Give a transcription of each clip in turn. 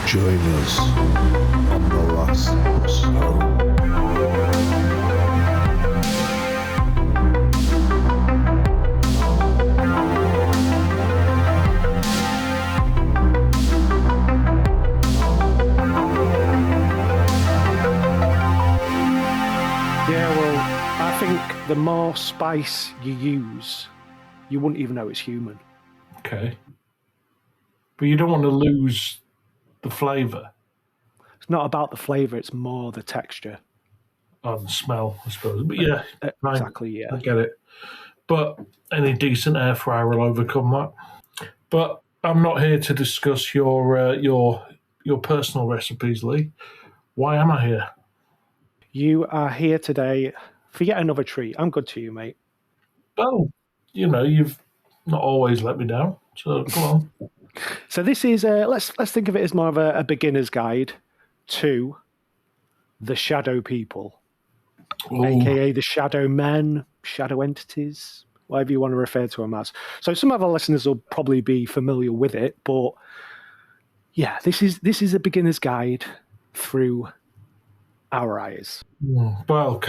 Join us on the last bus home. Yeah, well, I think the more spice you use, you wouldn't even know it's human. Okay. But you don't want to lose the flavour. It's not about the flavour, it's more the texture. And the smell, I suppose. But yeah, Exactly, yeah. I get it. But any decent air fryer will overcome that. But I'm not here to discuss your personal recipes, Lee. Why am I here? You are here today for yet another treat. I'm good to you, mate. Oh, you've not always let me down. So come on. So this is let's think of it as more of a beginner's guide to the shadow people, Ooh. aka the shadow men, shadow entities, whatever you want to refer to them as. So some of our listeners will probably be familiar with it, but yeah, this is a beginner's guide through our eyes. Well,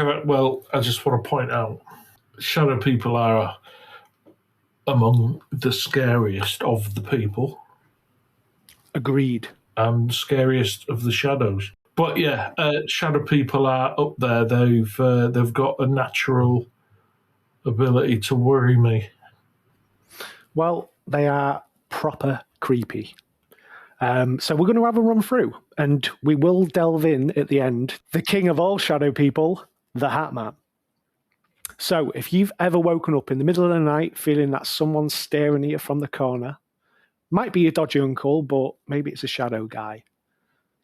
I just want to point out, shadow people are among the scariest of the people. Agreed. And scariest of the shadows. But yeah, shadow people are up there. They've got a natural ability to worry me. Well, they are proper creepy. So we're going to have a run through, and we will delve in at the end. The king of all shadow people, the Hat Man. So if you've ever woken up in the middle of the night feeling that someone's staring at you from the corner, might be your dodgy uncle, but maybe it's a shadow guy.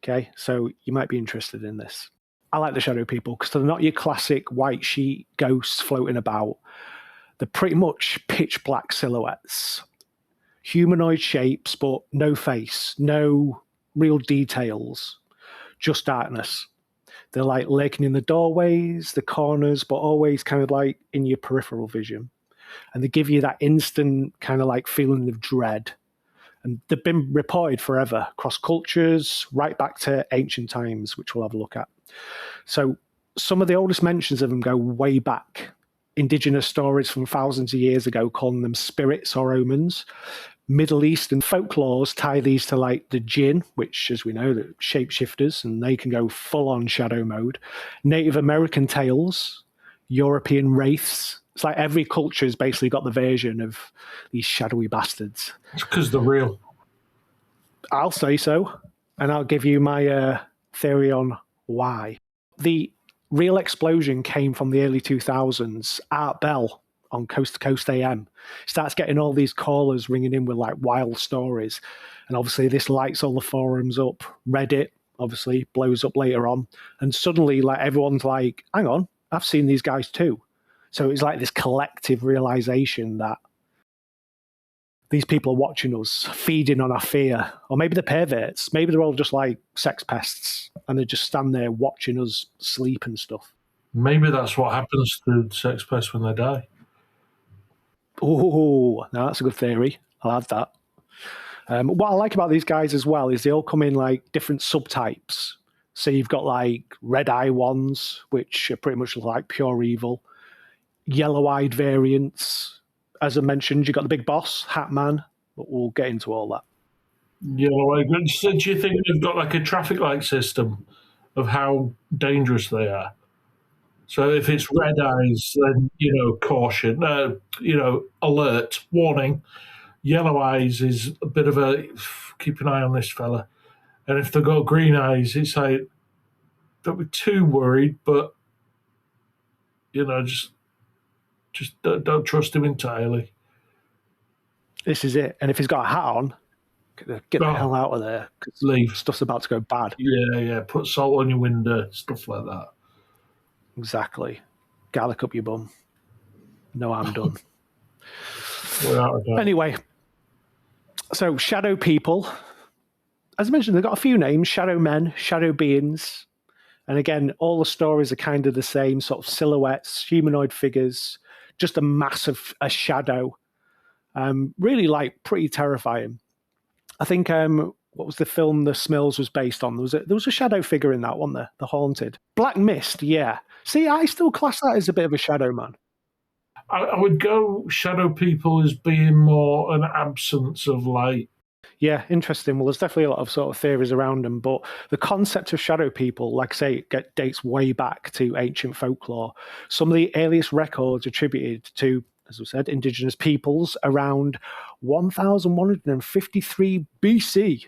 Okay, so you might be interested in this. I like the shadow people because they're not your classic white sheet ghosts floating about. They're pretty much pitch black silhouettes. Humanoid shapes, but no face, no real details, just darkness. They're like lurking in the doorways, the corners, but always kind of like in your peripheral vision. And they give you that instant kind of like feeling of dread. And they've been reported forever across cultures, right back to ancient times, which we'll have a look at. So some of the oldest mentions of them go way back. Indigenous stories from thousands of years ago calling them spirits or omens. Middle Eastern folklores tie these to like the jinn, which, as we know, the shapeshifters, and they can go full on shadow mode. Native American tales, European wraiths. It's like every culture has basically got the version of these shadowy bastards. It's because they're real. I'll say so, and I'll give you my theory on why. The real explosion came from the early 2000s. Art Bell on Coast to Coast AM starts getting all these callers ringing in with like wild stories, and obviously this lights all the forums up. Reddit obviously blows up later on, and suddenly like everyone's like, hang on, I've seen these guys too. So it's like this collective realization that these people are watching us, feeding on our fear. Or maybe they're perverts. Maybe they're all just like sex pests and they just stand there watching us sleep and stuff. Maybe that's what happens to sex pests when they die. Oh, no, that's a good theory. I'll add that. What I like about these guys as well is they all come in like different subtypes. So you've got like red-eye ones, which are pretty much like pure evil. Yellow-eyed variants. As I mentioned, you've got the big boss, Hat Man, but we'll get into all that. Yellow-eyed. So do you think they've got like a traffic light system of how dangerous they are? So if it's red eyes, then, caution, alert, warning. Yellow eyes is a bit of a, keep an eye on this fella. And if they've got green eyes, it's like, don't be too worried, but, just don't trust him entirely. This is it. And if he's got a hat on, get the hell out of there. Leave. Stuff's about to go bad. Yeah. Put salt on your window, stuff like that. Exactly. Garlic up your bum. No harm done. Anyway, so shadow people. As I mentioned, they've got a few names: shadow men, shadow beings. And again, all the stories are kind of the same, sort of silhouettes, humanoid figures, just a mass of a shadow. Really, like, pretty terrifying. I think what was the film The Smills was based on? There was a shadow figure in that one, the Haunted. Black Mist, yeah. See, I still class that as a bit of a shadow man. I would go shadow people as being more an absence of light. Yeah, interesting. Well, there's definitely a lot of sort of theories around them, but the concept of shadow people, like I say, dates way back to ancient folklore. Some of the earliest records attributed to, as we said, indigenous peoples around 1153 BC.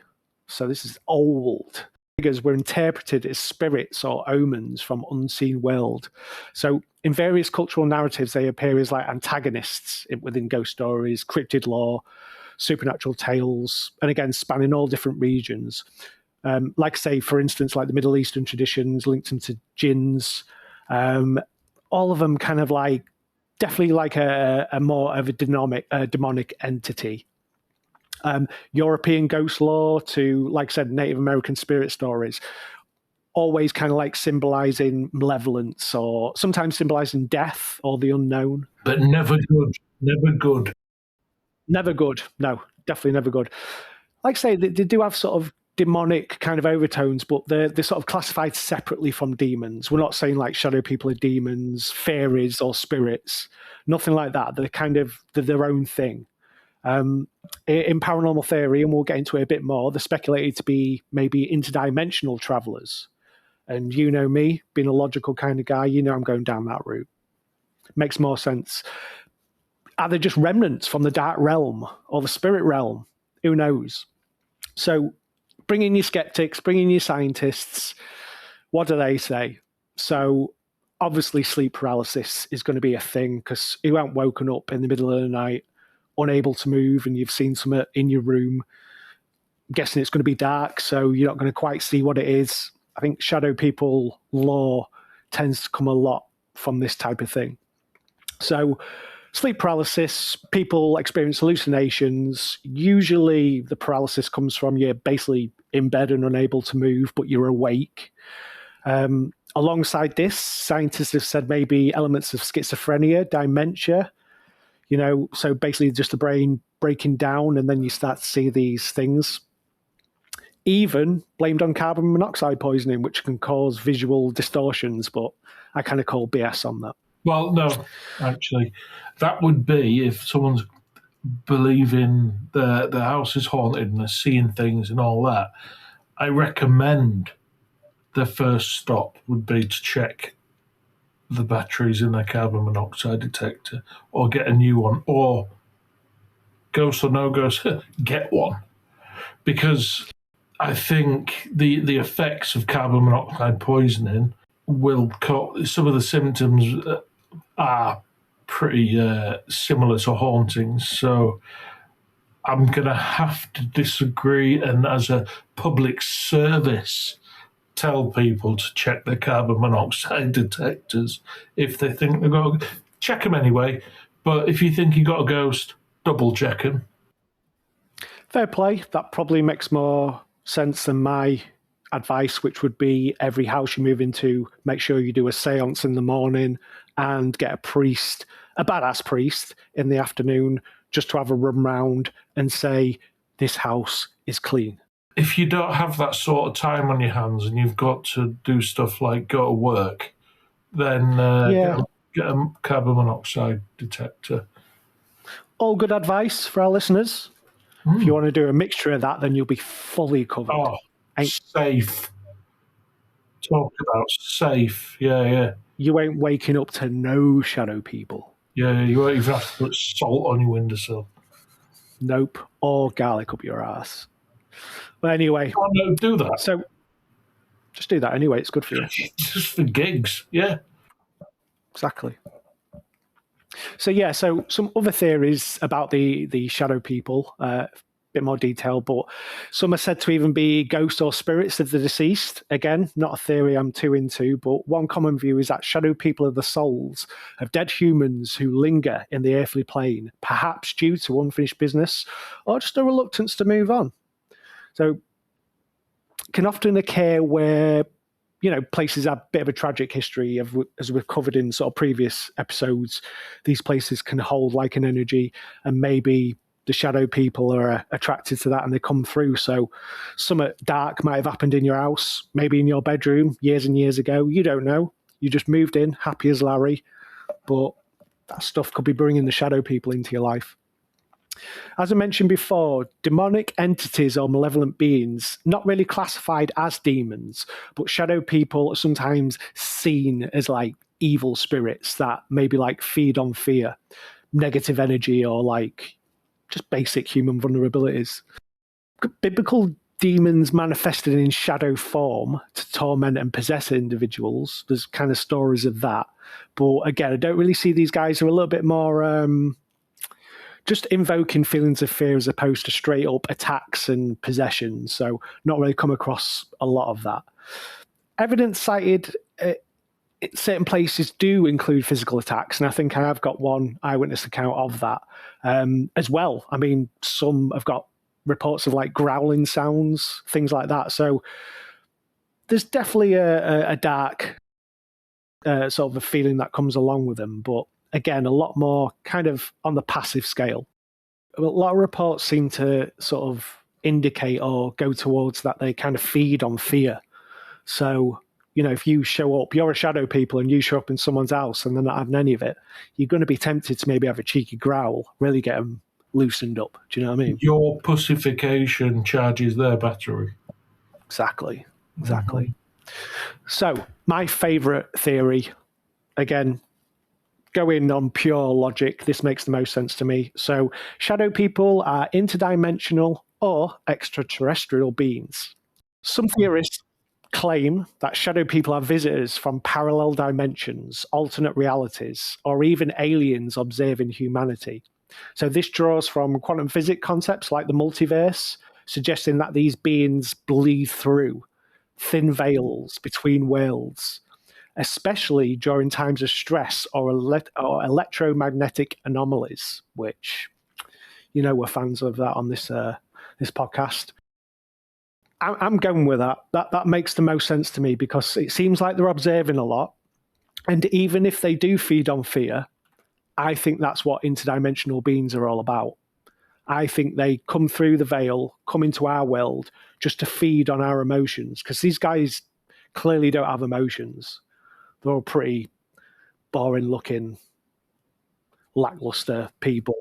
So this is old. Figures were interpreted as spirits or omens from unseen world. So in various cultural narratives, they appear as like antagonists within ghost stories, cryptid lore, supernatural tales, and again, spanning all different regions. Like say, for instance, like the Middle Eastern traditions linked them to jinns. All of them kind of like, definitely like a more of a demonic entity. European ghost lore to, like I said, Native American spirit stories, always kind of like symbolizing malevolence or sometimes symbolizing death or the unknown. But never good. Never good. Never good. No, definitely never good. Like I say, they do have sort of demonic kind of overtones, but they're sort of classified separately from demons. We're not saying like shadow people are demons, fairies, or spirits. Nothing like that. They're their own thing. In paranormal theory, and we'll get into it a bit more, they're speculated to be maybe interdimensional travelers. And you know me, being a logical kind of guy, you know I'm going down that route. Makes more sense. Are they just remnants from the dark realm or the spirit realm? Who knows? So bring in your skeptics, bring in your scientists. What do they say? So obviously sleep paralysis is going to be a thing because you aren't woken up in the middle of the night, unable to move, and you've seen something in your room. I'm guessing it's going to be dark, so you're not going to quite see what it is. I think shadow people lore tends to come a lot from this type of thing. So sleep paralysis, people experience hallucinations. Usually the paralysis comes from you're basically in bed and unable to move, but you're awake. Alongside this, scientists have said maybe elements of schizophrenia, dementia, so basically just the brain breaking down and then you start to see these things. Even blamed on carbon monoxide poisoning, which can cause visual distortions, but I kind of call BS on that. Well, no, actually. That would be if someone's believing the house is haunted and they're seeing things and all that. I recommend the first stop would be to check the batteries in their carbon monoxide detector or get a new one, or ghost or no ghost, get one. Because I think the effects of carbon monoxide poisoning will cause some of the symptoms are pretty similar to hauntings. So I'm going to have to disagree, and as a public service, tell people to check their carbon monoxide detectors if they think they've got. Check them anyway, but if you think you got a ghost, double check them. Fair play. That probably makes more sense than my advice, which would be every house you move into, make sure you do a seance in the morning and get a priest, a badass priest, in the afternoon just to have a run round and say, this house is clean. If you don't have that sort of time on your hands and you've got to do stuff like go to work, then get a carbon monoxide detector. All good advice for our listeners. If you want to do a mixture of that, then you'll be fully covered. Oh, safe. Talk about safe. Yeah. You ain't waking up to no shadow people. Yeah, you won't even have to put salt on your windowsill. Nope. Or garlic up your ass. But anyway. Oh, no, do that. So just do that anyway. It's good for you. Just for gigs. Yeah. Exactly. So some other theories about the shadow people, a bit more detail, but some are said to even be ghosts or spirits of the deceased. Again, not a theory I'm too into, but one common view is that shadow people are the souls of dead humans who linger in the earthly plane, perhaps due to unfinished business or just a reluctance to move on. So can often occur where places have a bit of a tragic history, as we've covered in sort of previous episodes. These places can hold like an energy, and maybe the shadow people are attracted to that and they come through. So something dark might have happened in your house, maybe in your bedroom years and years ago. You don't know. You just moved in, happy as Larry, but that stuff could be bringing the shadow people into your life. As I mentioned before, demonic entities or malevolent beings, not really classified as demons, but shadow people are sometimes seen as like evil spirits that maybe like feed on fear, negative energy, or like just basic human vulnerabilities. Biblical demons manifested in shadow form to torment and possess individuals. There's kind of stories of that. But again, I don't really see these guys are a little bit more just invoking feelings of fear as opposed to straight up attacks and possessions. So not really come across a lot of that. Evidence cited certain places do include physical attacks, and I think I have got one eyewitness account of that as well. I mean, some have got reports of like growling sounds, things like that. So there's definitely a dark sort of a feeling that comes along with them. But again, a lot more kind of on the passive scale. A lot of reports seem to sort of indicate or go towards that they kind of feed on fear. So, you know, if you show up, you're a shadow people and you show up in someone's house and they're not having any of it, you're going to be tempted to maybe have a cheeky growl, really get them loosened up. Do you know what I mean? Your pussification charges their battery. Exactly. So, my favourite theory, again, go in on pure logic. This makes the most sense to me. So, shadow people are interdimensional or extraterrestrial beings. Some theorists claim that shadow people are visitors from parallel dimensions, alternate realities, or even aliens observing humanity. So this draws from quantum physics concepts like the multiverse, suggesting that these beings bleed through thin veils between worlds, especially during times of stress or electromagnetic anomalies, which, you know, we're fans of that on this podcast. I'm going with that. That makes the most sense to me because it seems like they're observing a lot. And even if they do feed on fear, I think that's what interdimensional beings are all about. I think they come through the veil, come into our world just to feed on our emotions because these guys clearly don't have emotions. They're all pretty boring looking, lackluster people.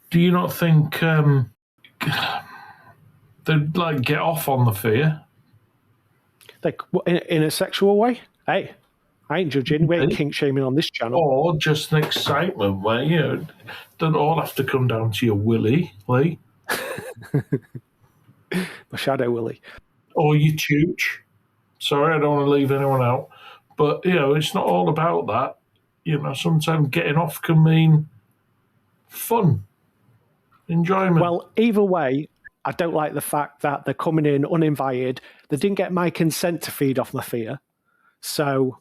Do you not think they'd like get off on the fear? Like in a sexual way? Hey, I ain't judging. We ain't kink shaming on this channel. Or just an excitement where, you know, don't all have to come down to your willy, Lee. My shadow willy. Or your chooch. Sorry, I don't want to leave anyone out. But, you know, it's not all about that. You know, sometimes getting off can mean fun, enjoyment. Well, either way, I don't like the fact that they're coming in uninvited. They didn't get my consent to feed off my fear. So,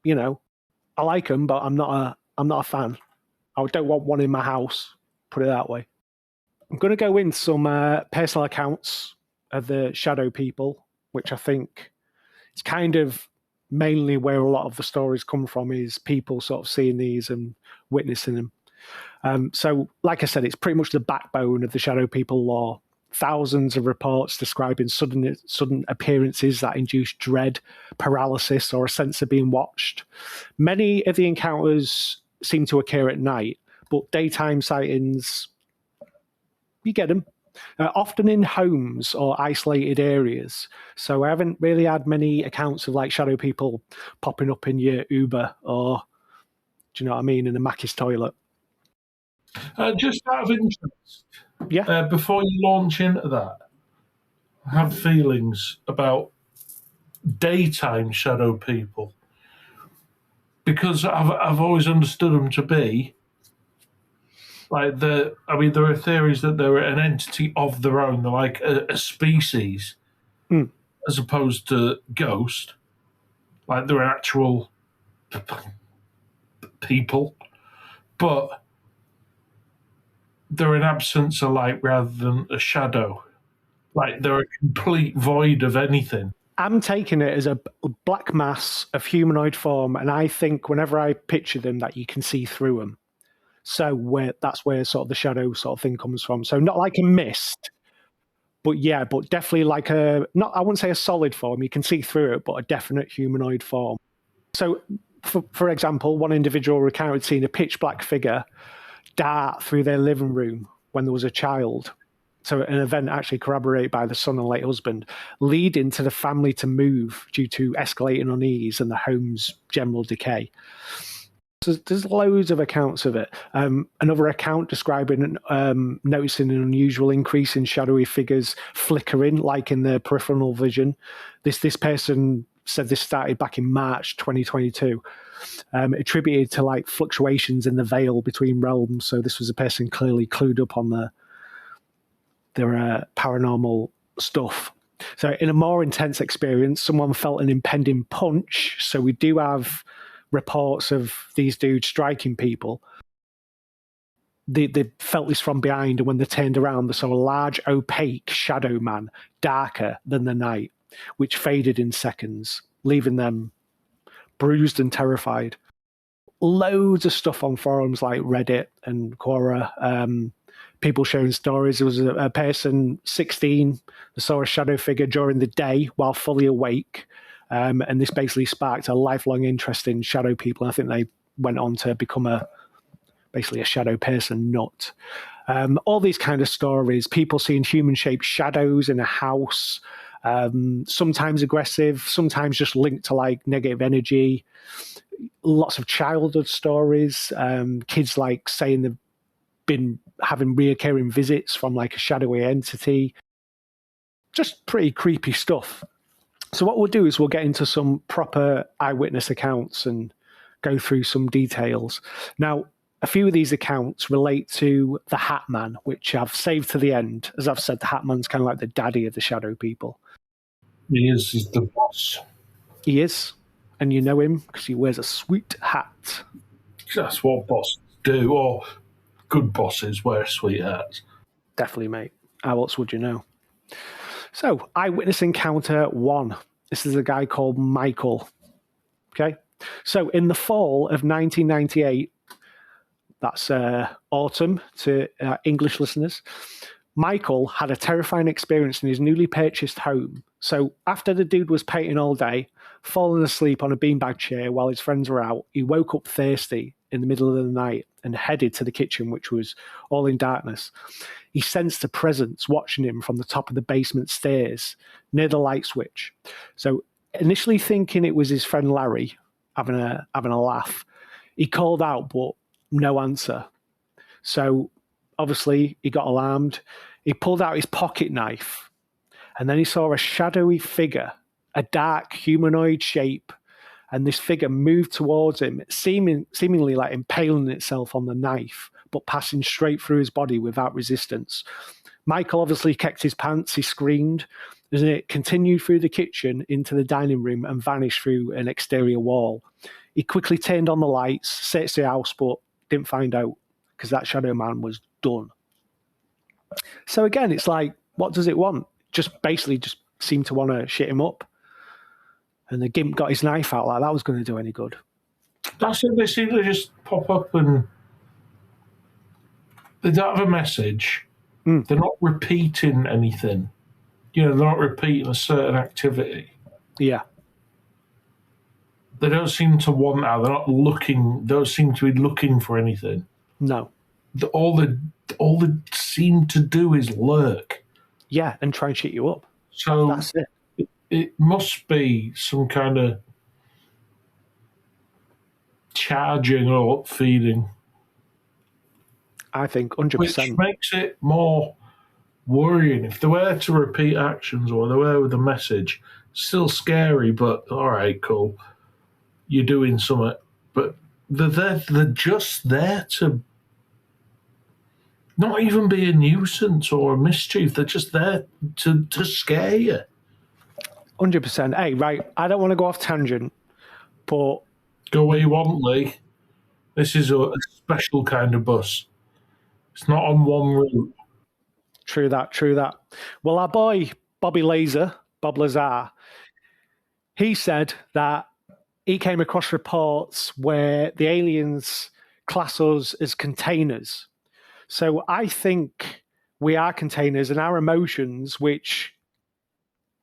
you know, I like them, but I'm not a fan. I don't want one in my house, put it that way. I'm going to go in some personal accounts of the shadow people, which I think is kind of mainly where a lot of the stories come from, is people sort of seeing these and witnessing them. So, like I said, it's pretty much the backbone of the shadow people lore. Thousands of reports describing sudden appearances that induce dread, paralysis, or a sense of being watched. Many of the encounters seem to occur at night, but daytime sightings, you get them, often in homes or isolated areas. So I haven't really had many accounts of like shadow people popping up in your Uber or, do you know what I mean, in a Mackey's toilet. Just out of interest, Yeah. before you launch into that, I have feelings about daytime shadow people because I've always understood them to be like there are theories that they're an entity of their own. They're like a species as opposed to ghost. Like they're actual people, but they're an absence of light rather than a shadow. Like they're a complete void of anything. I'm taking it as a black mass of humanoid form, and I think whenever I picture them that you can see through them. So that's where sort of the shadow sort of thing comes from. So not like a mist, but definitely like I wouldn't say a solid form. You can see through it, but a definite humanoid form. So, for example, one individual recounted seeing a pitch black figure dart through their living room when there was a child. So an event actually corroborated by the son and late husband, leading to the family to move due to escalating unease and the home's general decay. So there's loads of accounts of it. Another account describing noticing an unusual increase in shadowy figures flickering, like in the peripheral vision. This person said this started back in March 2022, attributed to like fluctuations in the veil between realms. So this was a person clearly clued up on their paranormal stuff. So in a more intense experience, someone felt an impending punch. So we do have reports of these dudes striking people. They felt this from behind, and when they turned around, they saw a large, opaque shadow man, darker than the night, which faded in seconds, leaving them bruised and terrified. Loads of stuff on forums like Reddit and Quora. People sharing stories. There was a person, 16, that saw a shadow figure during the day while fully awake. And this basically sparked a lifelong interest in shadow people. I think they went on to become basically a shadow person nut. All these kind of stories, people seeing human-shaped shadows in a house, sometimes aggressive, sometimes just linked to like negative energy. Lots of childhood stories, kids like saying they've been having reoccurring visits from like a shadowy entity. Just pretty creepy stuff. So what we'll do is we'll get into some proper eyewitness accounts and go through some details. Now, a few of these accounts relate to the Hat Man, which I've saved to the end. As I've said, the Hat Man's kind of like the daddy of the shadow people. He is. He's the boss. He is. And you know him because he wears a sweet hat. That's what bosses do, or good bosses wear sweet hats. Definitely, mate. How else would you know? So, eyewitness encounter 1. This is a guy called Michael. Okay? So, in the fall of 1998, that's autumn to English listeners, Michael had a terrifying experience in his newly purchased home. So, after the dude was painting all day, falling asleep on a beanbag chair while his friends were out, he woke up thirsty in the middle of the night and headed to the kitchen, which was all in darkness. He sensed a presence watching him from the top of the basement stairs near the light switch. So initially thinking it was his friend Larry having a laugh, he called out, but no answer. So obviously he got alarmed. He pulled out his pocket knife, and then he saw a shadowy figure, a dark humanoid shape, and this figure moved towards him, seemingly like impaling itself on the knife, but passing straight through his body without resistance. Michael obviously kicked his pants, he screamed, and it continued through the kitchen into the dining room and vanished through an exterior wall. He quickly turned on the lights, searched the house, but didn't find out because that shadow man was done. So again, it's like, what does it want? Just seemed to want to shit him up. And the gimp got his knife out like that was going to do any good. That's it. They seem to just pop up and they don't have a message. They're not repeating anything. They're not repeating a certain activity. Yeah. They don't seem to want that. They're not looking. They don't seem to be looking for anything. No. All they seem to do is lurk. Yeah, and try and shit you up. So that's it. It must be some kind of charging or feeding. I think 100%. Which makes it more worrying. If they were to repeat actions or they were with a message, still scary, but all right, cool. You're doing something. But they're just there to not even be a nuisance or a mischief. They're just there to scare you. 100%. Hey, right, I don't want to go off tangent, but... Go where you want, Lee. This is a special kind of bus. It's not on one route. True that. Well, our boy, Bob Lazar, he said that he came across reports where the aliens class us as containers. So I think we are containers, and our emotions, which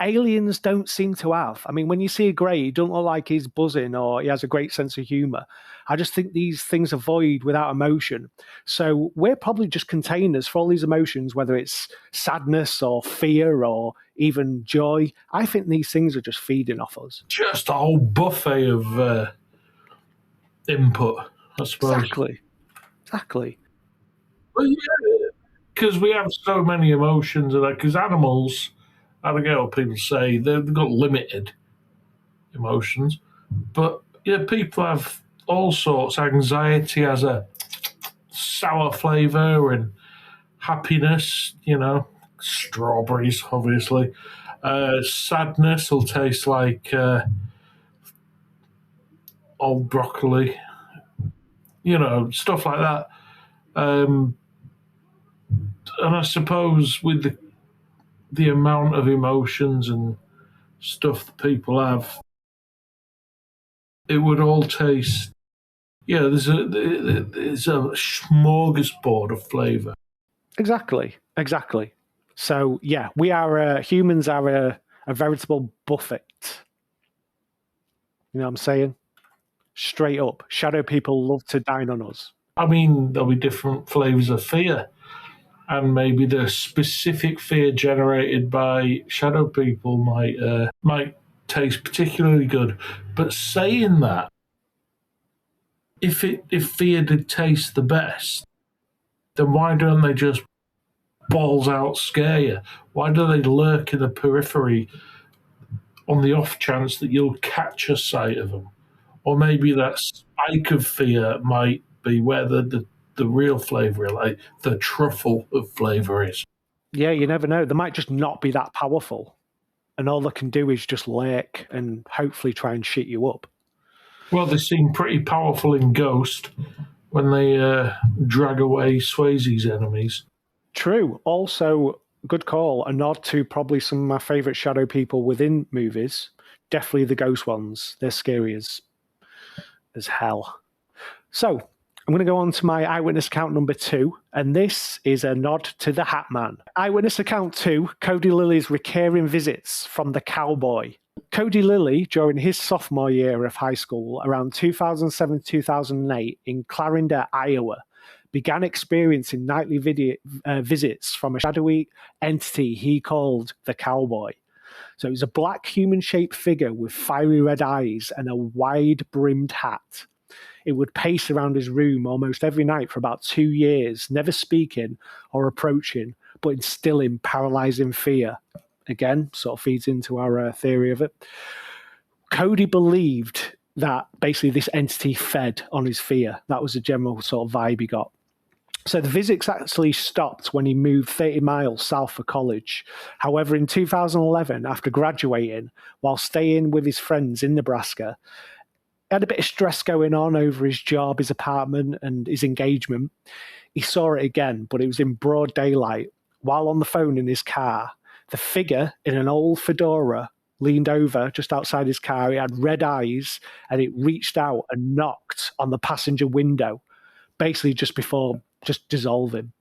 aliens don't seem to have. I mean, when you see a grey, he doesn't look like he's buzzing or he has a great sense of humour. I just think these things are void without emotion. So we're probably just containers for all these emotions, whether it's sadness or fear or even joy. I think these things are just feeding off us. Just a whole buffet of input, I suppose. Exactly. Well, yeah, because we have so many emotions, and because animals, I don't know what people say, they've got limited emotions, but yeah, people have all sorts. Anxiety has a sour flavour, and happiness, strawberries, obviously. Sadness will taste like old broccoli, stuff like that. And I suppose with the amount of emotions and stuff that people have, it would all taste. Yeah, there's a smorgasbord of flavour. Exactly. So yeah, we are humans are a veritable buffet. You know what I'm saying? Straight up, shadow people love to dine on us. I mean, there'll be different flavours of fear, and maybe the specific fear generated by shadow people might taste particularly good. But saying that, if fear did taste the best, then why don't they just balls out scare you? Why do they lurk in the periphery on the off chance that you'll catch a sight of them? Or maybe that spike of fear might be where the real flavour, like the truffle of flavour is. Yeah, you never know. They might just not be that powerful, and all they can do is just lurk and hopefully try and shit you up. Well, they seem pretty powerful in Ghost when they drag away Swayze's enemies. True. Also, good call. A nod to probably some of my favourite shadow people within movies. Definitely the ghost ones. They're scary as hell. So, I'm going to go on to my eyewitness account number 2, and this is a nod to the Hat Man. Eyewitness account 2, Cody Lilly's recurring visits from the cowboy. Cody Lilly, during his sophomore year of high school, around 2007-2008, in Clarinda, Iowa, began experiencing nightly visits from a shadowy entity he called the cowboy. So it was a black human-shaped figure with fiery red eyes and a wide-brimmed hat. It would pace around his room almost every night for about 2 years, never speaking or approaching, but instilling paralyzing fear. Again, sort of feeds into our theory of it. Cody believed that basically this entity fed on his fear. That was the general sort of vibe he got. So the visits actually stopped when he moved 30 miles south for college. However, in 2011, after graduating, while staying with his friends in Nebraska, he had a bit of stress going on over his job, his apartment, and his engagement. He saw it again, but it was in broad daylight. While on the phone in his car, the figure in an old fedora leaned over just outside his car. It had red eyes, and it reached out and knocked on the passenger window, basically just before just dissolving.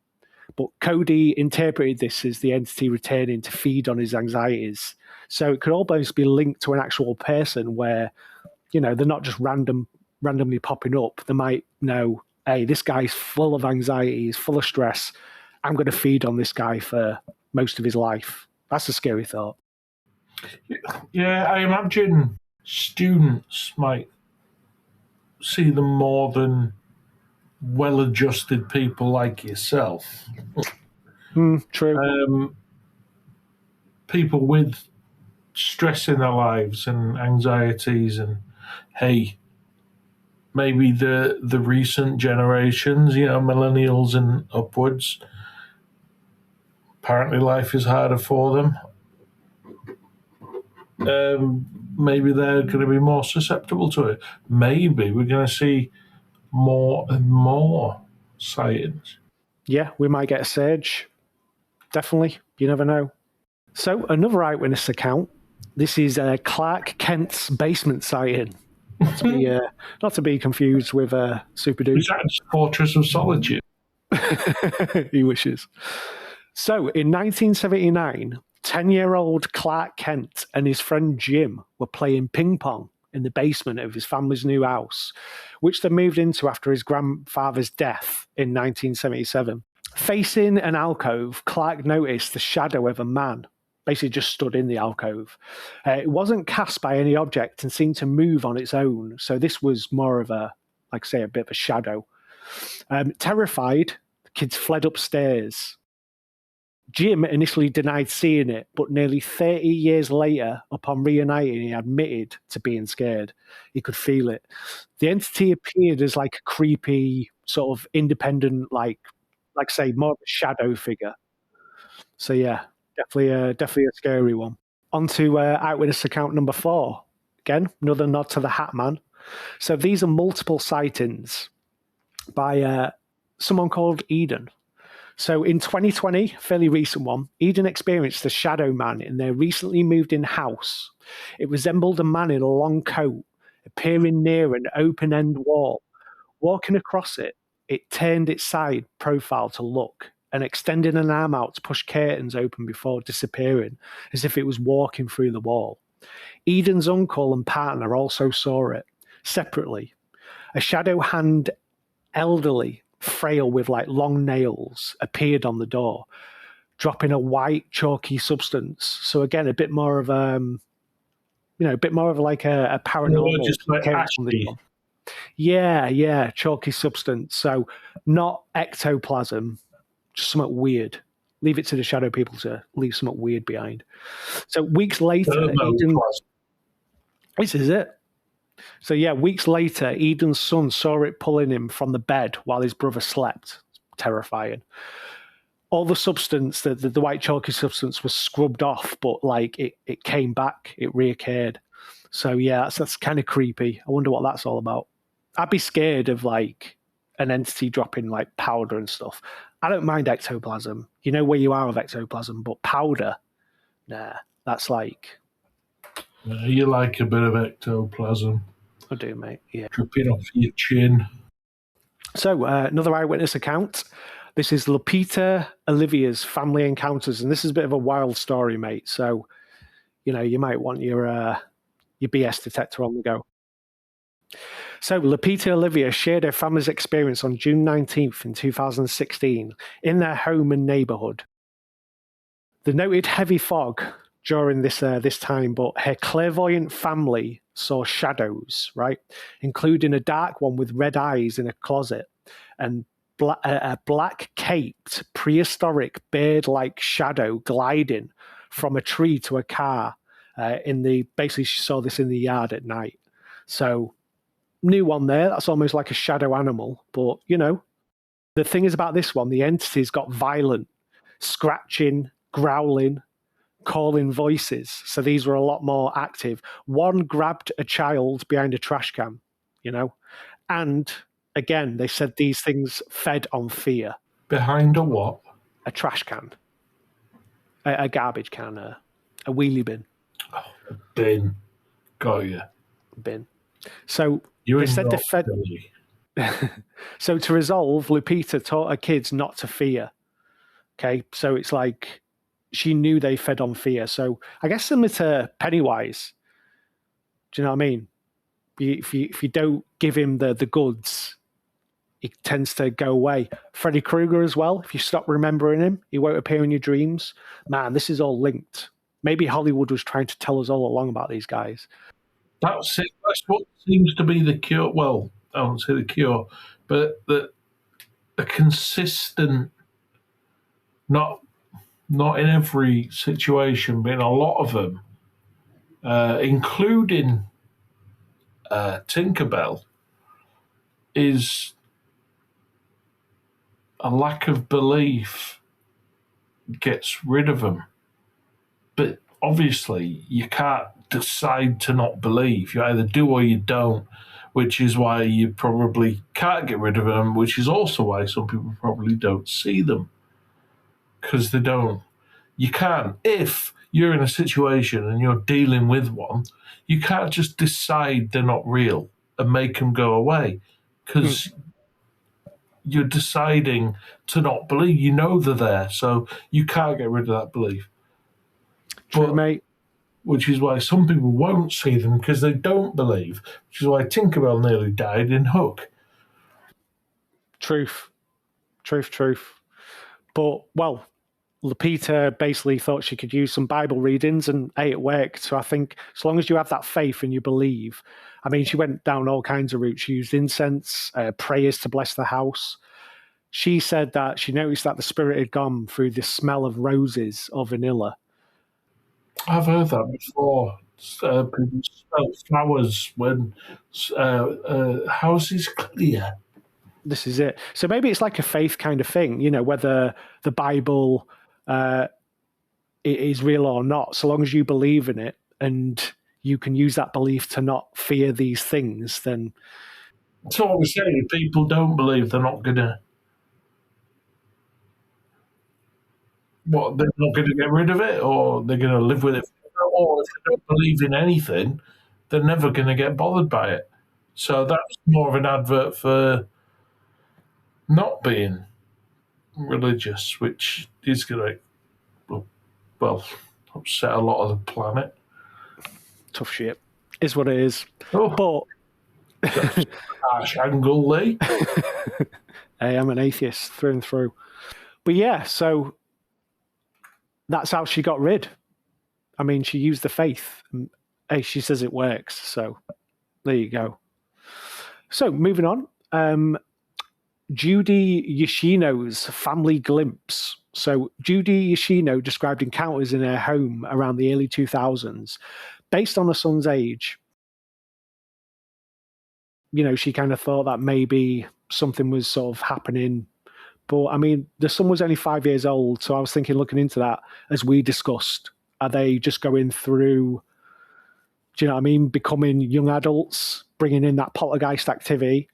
But Cody interpreted this as the entity returning to feed on his anxieties. So it could almost be linked to an actual person where, they're not just randomly popping up. They might know, hey, this guy's full of anxiety, he's full of stress. I'm going to feed on this guy for most of his life. That's a scary thought. Yeah, I imagine students might see them more than well-adjusted people like yourself. True. People with stress in their lives and anxieties, and hey, maybe the recent generations, millennials and upwards, apparently life is harder for them. Maybe they're going to be more susceptible to it. Maybe we're going to see more and more sightings. Yeah, we might get a surge. Definitely. You never know. So another eyewitness account. This is Clark Kent's basement sighting. Not to be confused with Super Dude. Is that just Fortress of Solitude? He wishes. So in 1979, 10-year-old Clark Kent and his friend Jim were playing ping pong in the basement of his family's new house, which they moved into after his grandfather's death in 1977. Facing an alcove, Clark noticed the shadow of a man basically just stood in the alcove. It wasn't cast by any object and seemed to move on its own. So this was more of a, like I say, a bit of a shadow. Terrified, the kids fled upstairs. Jim initially denied seeing it, but nearly 30 years later, upon reuniting, he admitted to being scared. He could feel it. The entity appeared as like a creepy, sort of independent, like say, more of a shadow figure. So yeah, definitely a scary one. On to eyewitness account number 4. Again, another nod to the Hat Man. So these are multiple sightings by someone called Eden. So in 2020, fairly recent one, Eden experienced the shadow man in their recently moved in house. It resembled a man in a long coat, appearing near an open-end wall. Walking across it, it turned its side profile to look and extending an arm out to push curtains open before disappearing, as if it was walking through the wall. Eden's uncle and partner also saw it. Separately, a shadow hand, elderly, frail with like long nails, appeared on the door, dropping a white chalky substance. So again, a bit more of a bit more of like a paranormal. Just like ashy. Yeah, chalky substance. So not ectoplasm, just something weird. Leave it to the shadow people to leave something weird behind. So weeks later, this is it. So yeah, weeks later, Eden's son saw it pulling him from the bed while his brother slept. Terrifying. All the substance, the white chalky substance, was scrubbed off, but like it came back, it reoccurred. So yeah, that's kind of creepy. I wonder what that's all about. I'd be scared of like an entity dropping like powder and stuff. I don't mind ectoplasm. You know where you are with ectoplasm, but powder, nah, that's like. You like a bit of ectoplasm. I do, mate. Yeah. Dripping off your chin. So, another eyewitness account. This is Lupita Olivia's family encounters, and this is a bit of a wild story, mate. So, you might want your BS detector on the go. So, Lupita Olivia shared her family's experience on June 19th in 2016 in their home and neighborhood. The noted heavy fog during this time, but her clairvoyant family saw shadows, right? Including a dark one with red eyes in a closet and a black-caped, prehistoric bird-like shadow gliding from a tree to a car. Basically, she saw this in the yard at night. So, new one there. That's almost like a shadow animal. But, the thing is about this one, the entities got violent, scratching, growling, calling voices. So these were a lot more active. One grabbed a child behind a trash can, and again, they said these things fed on fear. Behind a what? A trash can. A garbage can, a wheelie bin. Oh, a bin. Got you. Bin. So You're they said they fed. So to resolve, Lupita taught her kids not to fear. Okay, so it's like she knew they fed on fear. So I guess similar to Pennywise. Do you know what I mean? If you don't give him the goods, he tends to go away. Freddy Krueger as well. If you stop remembering him, he won't appear in your dreams. Man, this is all linked. Maybe Hollywood was trying to tell us all along about these guys. That's it. That's what seems to be the cure. Well, I won't say the cure, but a consistent, not in every situation, but in a lot of them, including Tinkerbell, is a lack of belief gets rid of them. But obviously, you can't decide to not believe. You either do or you don't, which is why you probably can't get rid of them, which is also why some people probably don't see them. Because they don't. You can. If you're in a situation and you're dealing with one, you can't just decide they're not real and make them go away, because you're deciding to not believe. You know they're there, so you can't get rid of that belief. True, But- mate. Which is why some people won't see them because they don't believe. Which is why Tinkerbell nearly died in Hook. Truth. But, well, Lupita basically thought she could use some Bible readings, and hey, it worked. So I think as long as you have that faith and you believe, I mean, she went down all kinds of routes. She used incense, prayers to bless the house. She said that she noticed that the spirit had gone through the smell of roses or vanilla. I've heard that before. People smell flowers when houses clear. This is it. So maybe it's like a faith kind of thing, whether the Bible is real or not. So long as you believe in it and you can use that belief to not fear these things, then So what we're saying, if people don't believe, they're not gonna. What, they're not going to get rid of it, or they're going to live with it, or if they don't believe in anything, they're never going to get bothered by it. So that's more of an advert for not being religious, which is going to, well, upset a lot of the planet. tough shit. Is what it is. Oh, But harsh angle, Lee. hey, I'm an atheist through and through. But yeah, so that's how she got rid. I mean, she used the faith. Hey, she says it works. So there you go. So moving on. Judy Yoshino's family glimpse. So Judy Yoshino described encounters in her home around the early 2000s. Based on her son's age, she kind of thought that maybe something was sort of happening. But I mean, the son was only 5 years old, so I was thinking, looking into that, as we discussed, are they just going through, do you know what I mean, becoming young adults, bringing in that poltergeist activity?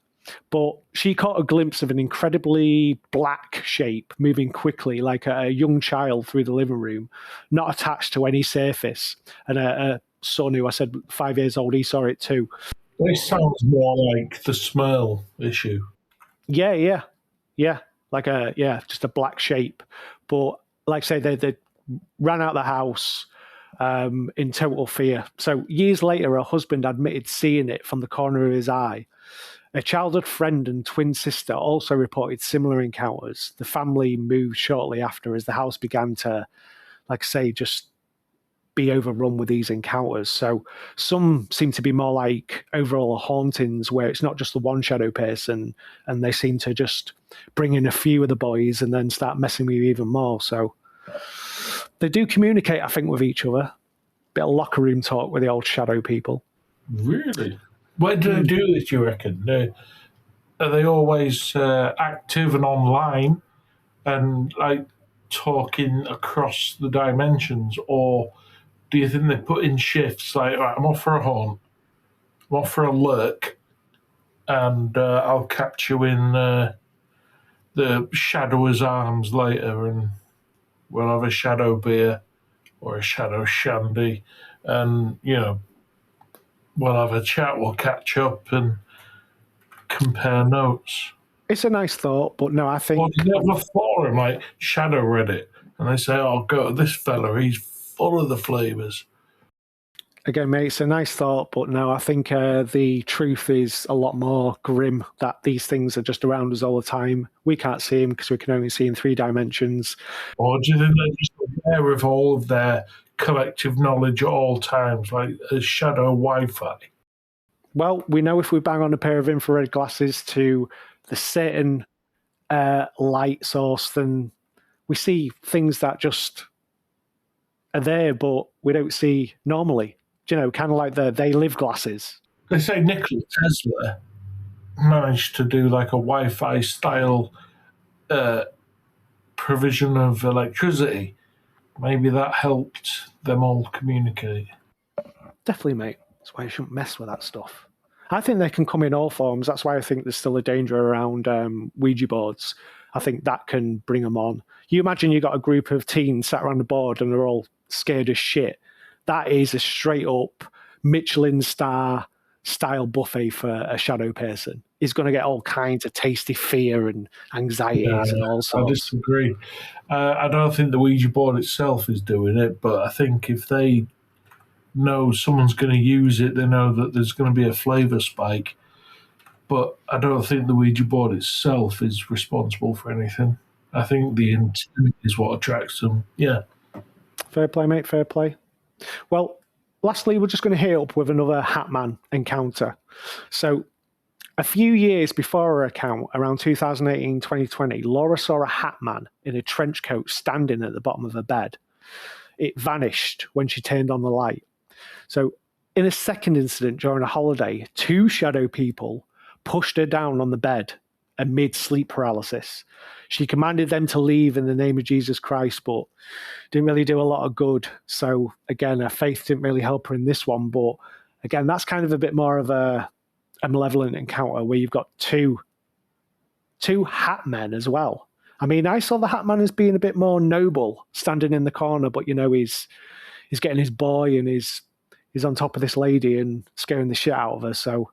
But she caught a glimpse of an incredibly black shape moving quickly, like a young child, through the living room, not attached to any surface. And a son who I said 5 years old, he saw it too. This sounds more like the Smurl issue. Yeah. Just a black shape. But like I say, they ran out the house in total fear. So years later, her husband admitted seeing it from the corner of his eye. A childhood friend and twin sister also reported similar encounters. The family moved shortly after as the house began to, like I say, just be overrun with these encounters. So some seem to be more like overall hauntings, where it's not just the one shadow person, and they seem to just bring in a few of the boys and then start messing with you even more. So they do communicate, I think, with each other. Bit of locker room talk with the old shadow people. Really? Where do they do this, you reckon? Are they always active and online and like talking across the dimensions, or do you think they put in shifts like, right, I'm off for a haunt, I'm off for a lurk, and I'll catch you in the shadower's arms later, and we'll have a shadow beer or a shadow shandy, and we'll have a chat, we'll catch up and compare notes. It's a nice thought, but no, I think... Or do you have a forum like Shadow Reddit, and they say, oh, go to this fella, he's full of the flavours. Again, mate, it's a nice thought, but no, I think the truth is a lot more grim, that these things are just around us all the time. We can't see them because we can only see in 3 dimensions. Or do you think they're just aware of all of their collective knowledge at all times, like a shadow Wi-Fi? Well, we know if we bang on a pair of infrared glasses to the certain light source, then we see things that just are there, but we don't see normally. Kind of like the they live glasses. They say Nikola Tesla managed to do like a Wi-Fi style provision of electricity. Maybe that helped them all communicate. Definitely, mate. That's why you shouldn't mess with that stuff. I think they can come in all forms. That's why I think there's still a danger around Ouija boards. I think that can bring them on. You imagine you got a group of teens sat around the board and they're all scared as shit. That is a straight up Michelin star style buffet for a shadow person. He's going to get all kinds of tasty fear and anxieties and all I sorts. disagree. I don't think the Ouija board itself is doing it, but I think if they know someone's going to use it, they know that there's going to be a flavour spike. But I don't think the Ouija board itself is responsible for anything. I think the intent is what attracts them. Yeah. Fair play, mate, fair play. Well, lastly, we're just going to hit up with another Hatman encounter. So, a few years before her account, around 2018, 2020, Laura saw a Hatman in a trench coat standing at the bottom of her bed. It vanished when she turned on the light. So, in a second incident during a holiday, two shadow people pushed her down on the bed amid sleep paralysis. She commanded them to leave in the name of Jesus Christ, but didn't really do a lot of good. So again, her faith didn't really help her in this one. But again, that's kind of a bit more of a malevolent encounter where you've got two hat men as well. I mean, I saw the hat man as being a bit more noble, standing in the corner, but he's getting his boy and he's on top of this lady and scaring the shit out of her. So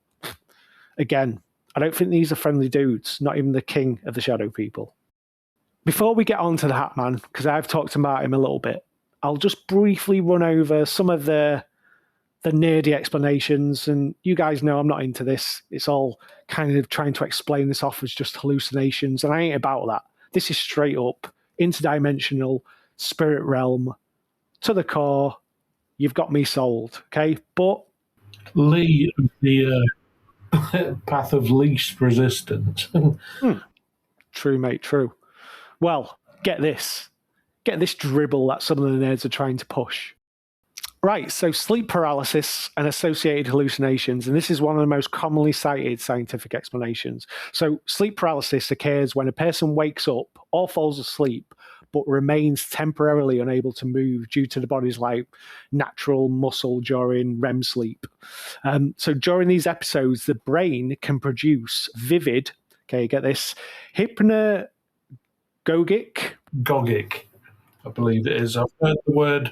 again, I don't think these are friendly dudes, not even the king of the shadow people. Before we get on to the Hatman, because I've talked about him a little bit, I'll just briefly run over some of the nerdy explanations. And you guys know I'm not into this. It's all kind of trying to explain this off as just hallucinations, and I ain't about that. This is straight up interdimensional spirit realm to the core. You've got me sold, okay? But Lee, the path of least resistance. True, mate, true. Well, get this dribble that some of the nerds are trying to push. Right, so sleep paralysis and associated hallucinations, and this is one of the most commonly cited scientific explanations. So sleep paralysis occurs when a person wakes up or falls asleep but remains temporarily unable to move due to the body's natural muscle during REM sleep. So during these episodes, the brain can produce vivid, okay, get this, hypnagogic. Gogic, I believe it is. I've heard the word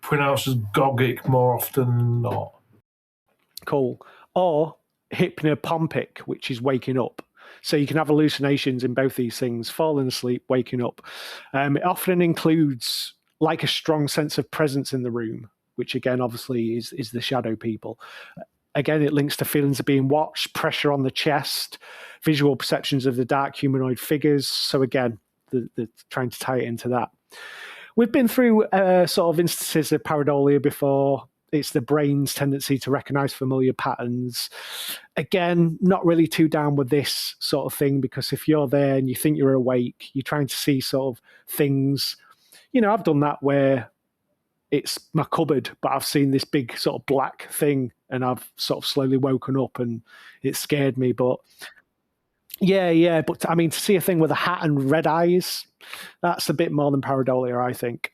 pronounced as gogic more often than not. Cool. Or hypnopompic, which is waking up. So you can have hallucinations in both these things, falling asleep, waking up. It often includes like a strong sense of presence in the room, which again, obviously, is the shadow people. Again, it links to feelings of being watched, pressure on the chest, visual perceptions of the dark humanoid figures. So again, the trying to tie it into that. We've been through sort of instances of pareidolia before. It's the brain's tendency to recognize familiar patterns. Again, not really too down with this sort of thing, because if you're there and you think you're awake, you're trying to see sort of things. I've done that where it's my cupboard, but I've seen this big sort of black thing and I've sort of slowly woken up and it scared me. But yeah. But I mean, to see a thing with a hat and red eyes, that's a bit more than pareidolia, I think.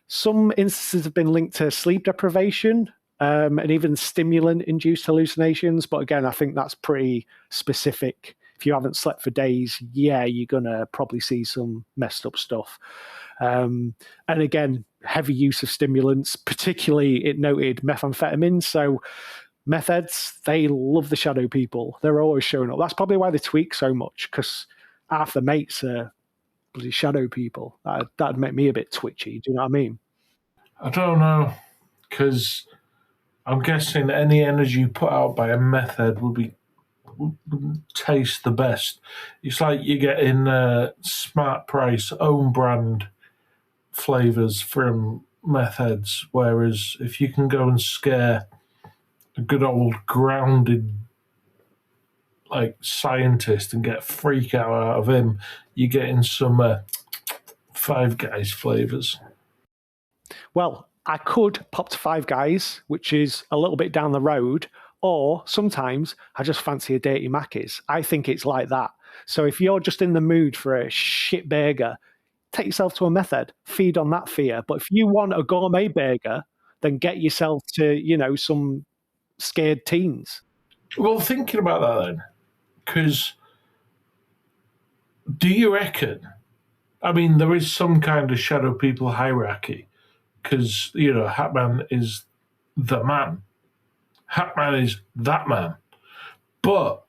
Some instances have been linked to sleep deprivation and even stimulant-induced hallucinations. But again, I think that's pretty specific. If you haven't slept for days, yeah, you're going to probably see some messed up stuff. And again, heavy use of stimulants, particularly it noted methamphetamine. So meth heads, they love the shadow people. They're always showing up. That's probably why they tweak so much, because half the mates are bloody shadow people. That'd make me a bit twitchy. Do you know what I mean? I don't know, because I'm guessing any energy put out by a meth head would taste the best. It's like you're getting smart price, own brand flavors from meth heads, whereas if you can go and scare a good old grounded scientist and get freak out of him, you're getting some Five Guys flavors. Well, I could pop to Five Guys, which is a little bit down the road, or sometimes I just fancy a dirty Macca's. I think it's like that. So if you're just in the mood for a shit burger, take yourself to a method, feed on that fear. But if you want a gourmet burger, then get yourself to, some scared teens. Well, thinking about that then, because do you reckon, I mean, there is some kind of shadow people hierarchy, because Hatman is the man. Hatman is that man. But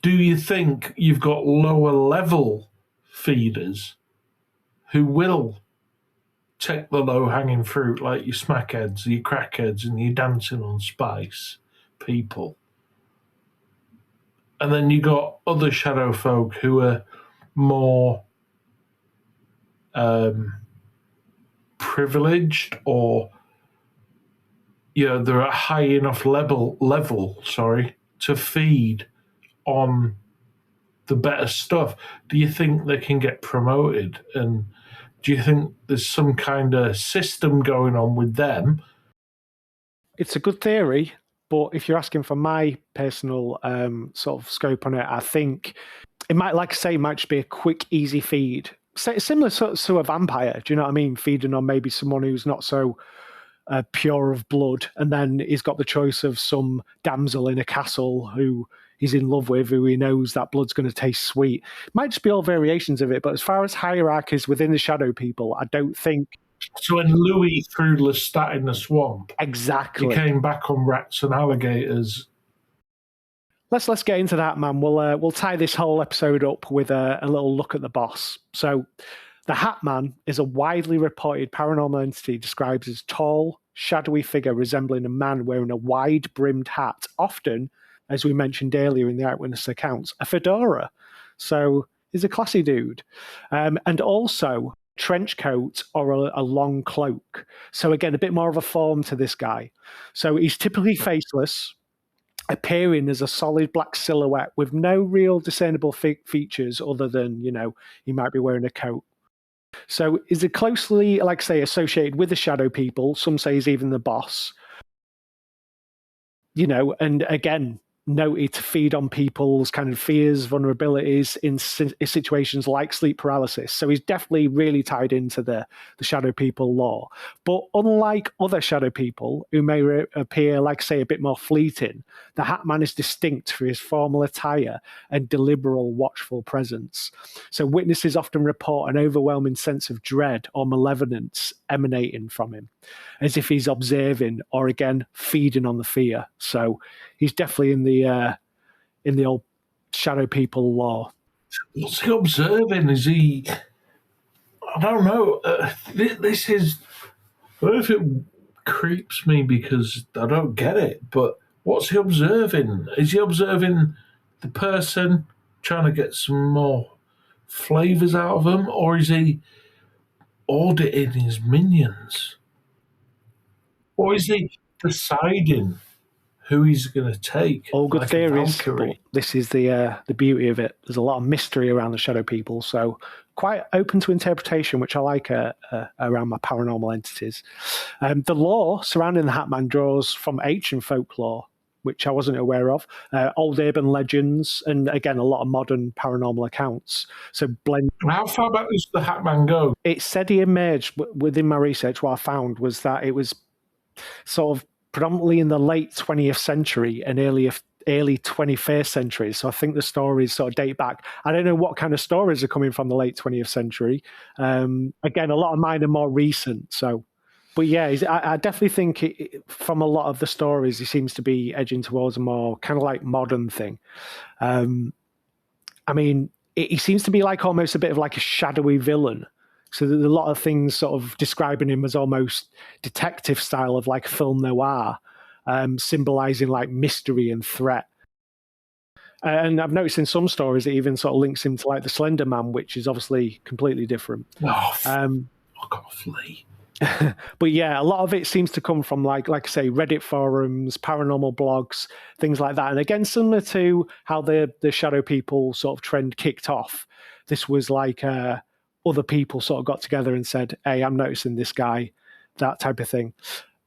do you think you've got lower level feeders who will take the low hanging fruit, like your smackheads, your crackheads, and your dancing on spice people? And then you got other shadow folk who are more privileged, or they're at high enough level, to feed on the better stuff. Do you think they can get promoted? And do you think there's some kind of system going on with them? It's a good theory, but if you're asking for my personal sort of scope on it, I think it might, like I say, might just be a quick, easy feed. Similar to a vampire, do you know what I mean? Feeding on maybe someone who's not so pure of blood, and then he's got the choice of some damsel in a castle who he's in love with, who he knows that blood's going to taste sweet. It might just be all variations of it, but as far as hierarchies within the shadow people, I don't think. So when Louis threw Lestat in the swamp, Exactly, he came back on rats and alligators. Let's get into that, man. We'll tie this whole episode up with a little look at the boss. So, the Hat Man is a widely reported paranormal entity described as tall, shadowy figure resembling a man wearing a wide-brimmed hat, often, as we mentioned earlier in the eyewitness accounts, a fedora. So he's a classy dude. And also trench coat or a long cloak. So again, a bit more of a form to this guy. So he's typically faceless, appearing as a solid black silhouette with no real discernible features other than, he might be wearing a coat. So is it closely, like I say, associated with the shadow people? Some say he's even the boss. And again, noted to feed on people's kind of fears, vulnerabilities in situations like sleep paralysis. So he's definitely really tied into the shadow people lore. But unlike other shadow people who may appear, like say, a bit more fleeting, the Hat Man is distinct for his formal attire and deliberate, watchful presence. So witnesses often report an overwhelming sense of dread or malevolence emanating from him, as if he's observing or, again, feeding on the fear. So he's definitely in the old shadow people lore. What's he observing? Is he? I don't know. This is. I don't know if it creeps me because I don't get it. But what's he observing? Is he observing the person, trying to get some more flavors out of them, or is he auditing his minions, or is he deciding who he's going to take? All good like theories, but this is the beauty of it. There's a lot of mystery around the shadow people, so quite open to interpretation, which I like around my paranormal entities. The lore surrounding the Hat Man draws from ancient folklore, which I wasn't aware of, old urban legends, and again, a lot of modern paranormal accounts. So blend. How far back does the Hat Man go? It said he emerged within my research. What I found was that it was sort of predominantly in the late 20th century and early 21st century. So I think the stories sort of date back. I don't know what kind of stories are coming from the late 20th century. Again, a lot of mine are more recent. So, but yeah, I definitely think from a lot of the stories, he seems to be edging towards a more kind of like modern thing. I mean, he seems to be like almost a bit of like a shadowy villain. So there's a lot of things sort of describing him as almost detective style of like film noir, symbolizing like mystery and threat. And I've noticed in some stories it even sort of links him to like the Slender Man, which is obviously completely different. I got to flee. But yeah, a lot of it seems to come from like I say, Reddit forums, paranormal blogs, things like that. And again, similar to how the shadow people sort of trend kicked off, this was like other people sort of got together and said, hey, I'm noticing this guy, that type of thing.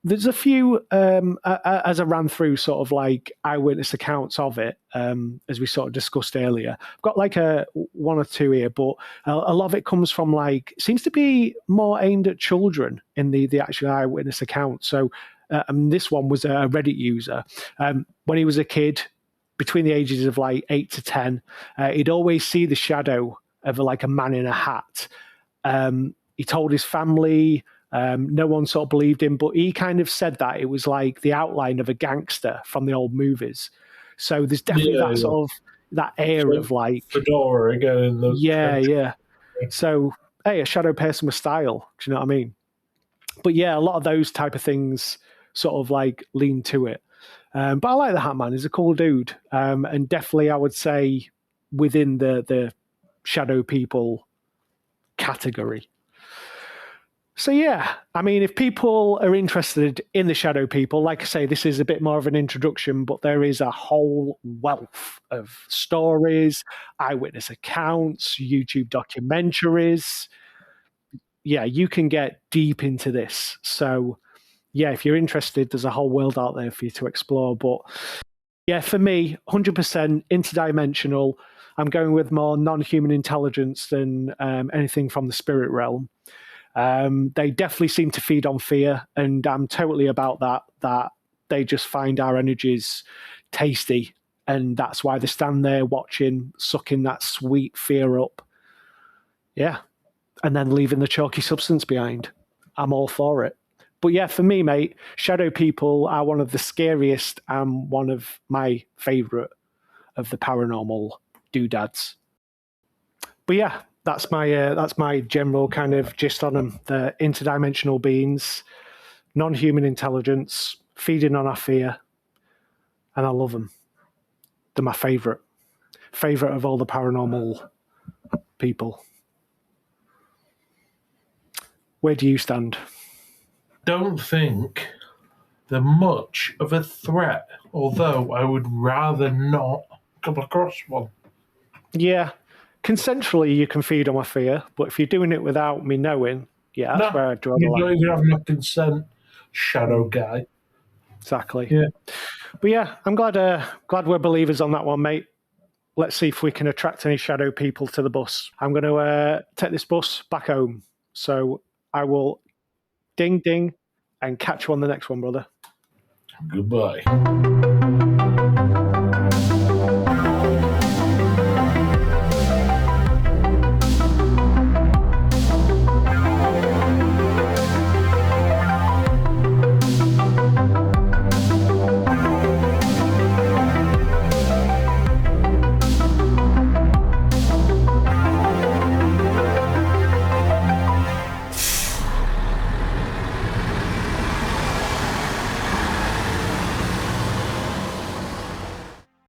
There's a few, as I ran through sort of like eyewitness accounts of it, as we sort of discussed earlier. I've got like one or two here, but a lot of it comes from like, seems to be more aimed at children in the actual eyewitness account. So this one was a Reddit user. When he was a kid, between the ages of like 8 to 10, he'd always see the shadow of like a man in a hat. He told his family No one sort of believed him, but he kind of said that it was like the outline of a gangster from the old movies. So there's definitely that sort of that air of like fedora again in the yeah. So hey, a shadow person with style. Do you know what I mean? But yeah, a lot of those type of things sort of like lean to it. But I like the Hat Man. He's a cool dude, and definitely I would say within the shadow people category. So yeah, I mean, if people are interested in the shadow people, like I say, this is a bit more of an introduction, but there is a whole wealth of stories, eyewitness accounts, YouTube documentaries. Yeah, you can get deep into this. So yeah, if you're interested, there's a whole world out there for you to explore. But yeah, for me, 100% interdimensional. I'm going with more non-human intelligence than anything from the spirit realm. They definitely seem to feed on fear, and I'm totally about that. That they just find our energies tasty, and that's why they stand there watching, sucking that sweet fear up. Yeah, and then leaving the chalky substance behind. I'm all for it. But yeah, for me, mate, shadow people are one of the scariest and one of my favourite of the paranormal doodads. But yeah, that's my general kind of gist on them. The interdimensional beings, non-human intelligence, feeding on our fear, and I love them. They're my favourite of all the paranormal people. Where do you stand? Don't think they're much of a threat, although I would rather not come across one. Yeah, consensually you can feed on my fear, but if you're doing it without me knowing, yeah, that's where I draw the You line. don't even have my consent, shadow guy. Exactly. Yeah. But yeah, I'm glad we're believers on that one, mate. Let's see if we can attract any shadow people to the bus. I'm going to take this bus back home. So I will ding, ding, and catch you on the next one, brother. Goodbye.